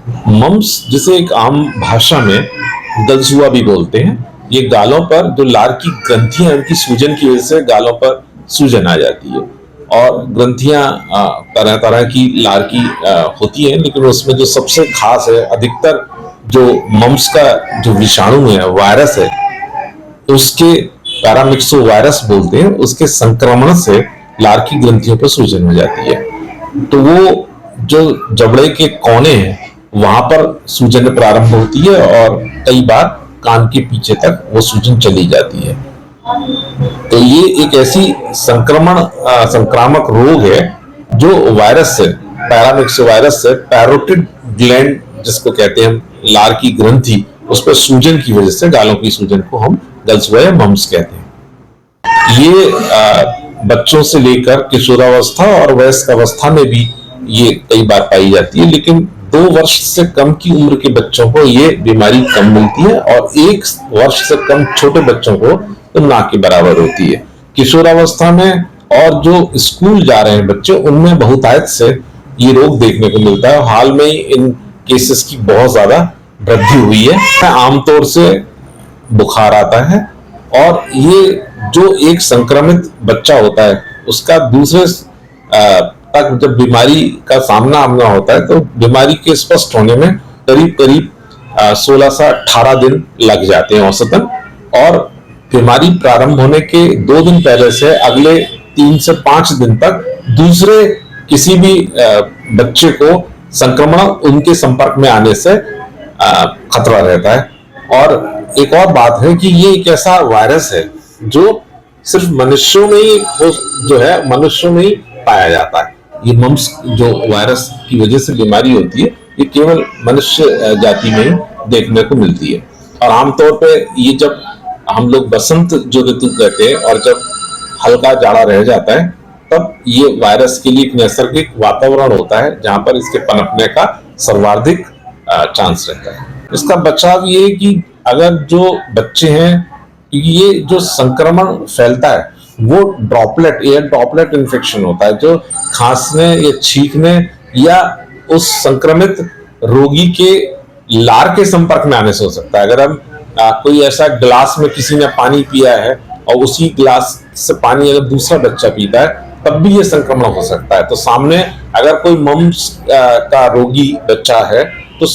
Mums जिसे एक आम भाषा में गलसुआ भी बोलते हैं, ये गालों पर जो लार की ग्रंथियां उनकी सूजन की वजह से गालों पर सूजन आ जाती है। और ग्रंथियां तरह तरह की लार की होती हैं, लेकिन उसमें जो सबसे खास है, अधिकतर जो मम्स का जो विषाणु है, वायरस है, उसके पैरामिक्सो वायरस बोलते हैं, उसके संक्रमण से लार की ग्रंथियों पर सूजन हो जाती है। तो वो जो जबड़े के कोने हैं वहां पर सूजन प्रारंभ होती है और कई बार कान के पीछे तक वो सूजन चली जाती है। तो ये एक ऐसी संक्रामक रोग है जो वायरस से, पैरामिक्स वायरस से, पैरोटिड ग्लैंड जिसको कहते हैं हम, लार की ग्रंथि, उस पर सूजन की वजह से गालों की सूजन को हम गलसुआ या मम्स कहते हैं। ये बच्चों से लेकर किशोरावस्था और वयस्क अवस्था में भी ये कई बार पाई जाती है, लेकिन 2 वर्ष से कम की उम्र के बच्चों को ये बीमारी कम मिलती है और 1 वर्ष से कम छोटे बच्चों को तो ना के बराबर होती है। किशोरावस्था में और जो स्कूल जा रहे हैं बच्चे, उनमें बहुतायत से ये रोग देखने को मिलता है। हाल में ही इन केसेस की बहुत ज्यादा वृद्धि हुई है। आमतौर से बुखार आता है और ये जो एक संक्रमित बच्चा होता है उसका दूसरे तक जब बीमारी का सामना आमना होता है तो बीमारी के स्पष्ट होने में करीब करीब 16 से 18 दिन लग जाते हैं औसतन। और बीमारी प्रारंभ होने के 2 दिन पहले से अगले 3 से 5 दिन तक दूसरे किसी भी बच्चे को संक्रमण उनके संपर्क में आने से खतरा रहता है। और एक और बात है कि ये एक ऐसा वायरस है जो सिर्फ मनुष्यों में ही जो है मनुष्यों में ही पाया जाता है। ये मम्स जो वायरस की वजह से बीमारी होती है, ये केवल मनुष्य जाति में ही देखने को मिलती है। और आमतौर पे ये जब हम लोग बसंत जो ऋतु कहते हैं और जब हल्का जाड़ा रह जाता है, तब ये वायरस के लिए एक नैसर्गिक वातावरण होता है जहां पर इसके पनपने का सर्वाधिक चांस रहता है। इसका बचाव ये है कि अगर जो बच्चे हैं, ये जो संक्रमण फैलता है वो ड्रॉपलेट, एयर ड्रॉपलेट इन्फेक्शन होता है जो खांसने या छींकने या उस संक्रमित रोगी के लार के संपर्क में आने से हो सकता है। अगर हम कोई ऐसा गिलास में किसी ने पानी पिया है और उसी गिलास से पानी अगर दूसरा बच्चा पीता है, तब भी ये संक्रमण हो सकता है। तो सामने अगर कोई मम्स का रोगी बच्चा है तो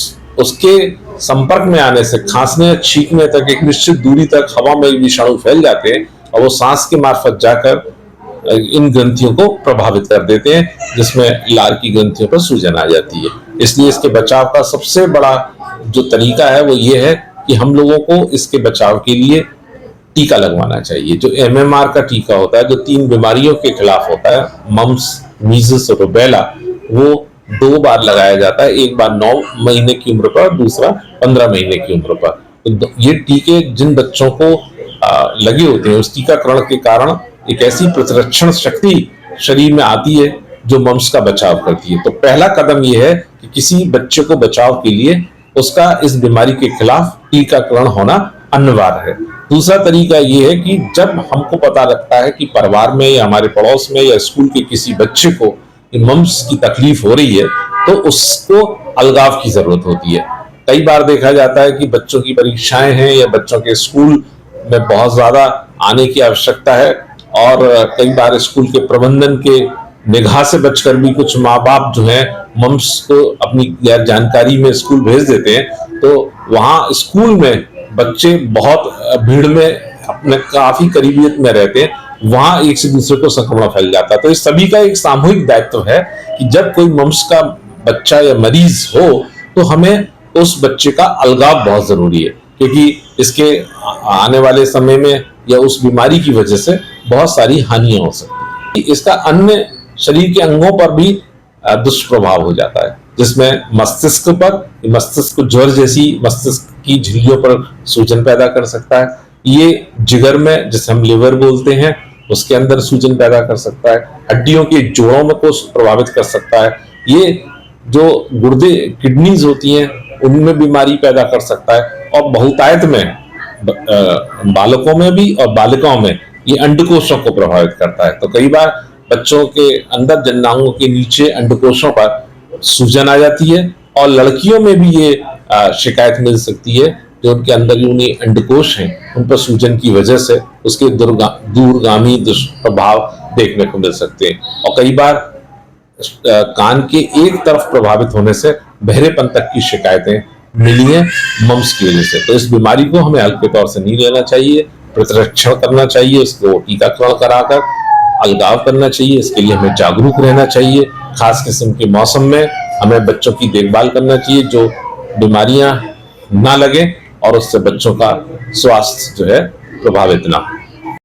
उसके संपर्क में आने से खांसने या छींकने तक एक निश्चित दूरी तक हवा में विषाणु फैल जाते हैं और वो सांस के मार्फत जाकर इन ग्रंथियों को प्रभावित कर देते हैं, जिसमें लार की ग्रंथियों पर सूजन आ जाती है। इसलिए इसके बचाव का सबसे बड़ा जो तरीका है वो ये है कि हम लोगों को इसके बचाव के लिए टीका लगवाना चाहिए। जो MMR का टीका होता है, जो 3 बीमारियों के खिलाफ होता है, मम्स, मीजल्स और रूबेला, वो 2 बार लगाया जाता है। एक बार 9 महीने की उम्र पर, दूसरा 15 महीने की उम्र पर। तो ये टीके जिन बच्चों को लगे होते हैं, उस टीकाकरण के कारण एक ऐसी प्रतिरक्षण शक्ति शरीर में आती है जो मम्स का बचाव करती है। तो पहला कदम यह है कि किसी बच्चे को बचाव के लिए उसका इस बीमारी के खिलाफ टीकाकरण होना अनिवार्य है। दूसरा तरीका यह है कि जब हमको पता लगता है कि परिवार में या हमारे पड़ोस में या स्कूल के किसी बच्चे को मम्स की तकलीफ हो रही है, तो उसको अलगाव की जरूरत होती है। कई बार देखा जाता है कि बच्चों की परीक्षाएं हैं या बच्चों के स्कूल में बहुत ज्यादा आने की आवश्यकता है और कई बार स्कूल के प्रबंधन के निगाह से बचकर भी कुछ माँ बाप जो है मम्स को अपनी गैर जानकारी में स्कूल भेज देते हैं। तो वहाँ स्कूल में बच्चे बहुत भीड़ में अपने काफी करीबियत में रहते हैं, वहां एक से दूसरे को संक्रमण फैल जाता है। तो इस सभी का एक सामूहिक दायित्व है कि जब कोई मम्स का बच्चा या मरीज हो तो हमें उस बच्चे का अलगाव बहुत जरूरी है, क्योंकि इसके आने वाले समय में या उस बीमारी की वजह से बहुत सारी हानियां हो सकती है। इसका अन्य शरीर के अंगों पर भी दुष्प्रभाव हो जाता है, जिसमें मस्तिष्क पर, मस्तिष्क ज्वर जैसी मस्तिष्क की झिल्लियों पर सूजन पैदा कर सकता है। ये जिगर में, जिसे हम लिवर बोलते हैं, उसके अंदर सूजन पैदा कर सकता है। हड्डियों के जोड़ों में को प्रभावित कर सकता है। ये जो गुर्दे, किडनीज होती हैं, उनमें बीमारी पैदा कर सकता है। और बहुतायत में बालकों में भी और बालिकाओं में ये अंडकोशों को प्रभावित करता है। तो कई बार बच्चों के अंदर जननांगों के नीचे अंडकोशों पर सूजन आ जाती है और लड़कियों में भी ये शिकायत मिल सकती है, जो उनके अंदरूनी अंडकोश हैं उन पर सूजन की वजह से उसके दूरगामी दुष्प्रभाव देखने को मिल सकते हैं। और कई बार कान के एक तरफ प्रभावित होने से बहरेपन तक की शिकायतें मिली हैं मम्स की वजह से। तो इस बीमारी को हमें हल्के तौर से नहीं लेना चाहिए, प्रतिरक्षण करना चाहिए, उसको टीकाकरण कराकर अलगाव करना चाहिए। इसके लिए हमें जागरूक रहना चाहिए। खास किस्म के मौसम में हमें बच्चों की देखभाल करना चाहिए जो बीमारियां ना लगे और उससे बच्चों का स्वास्थ्य जो है प्रभावित ना हो।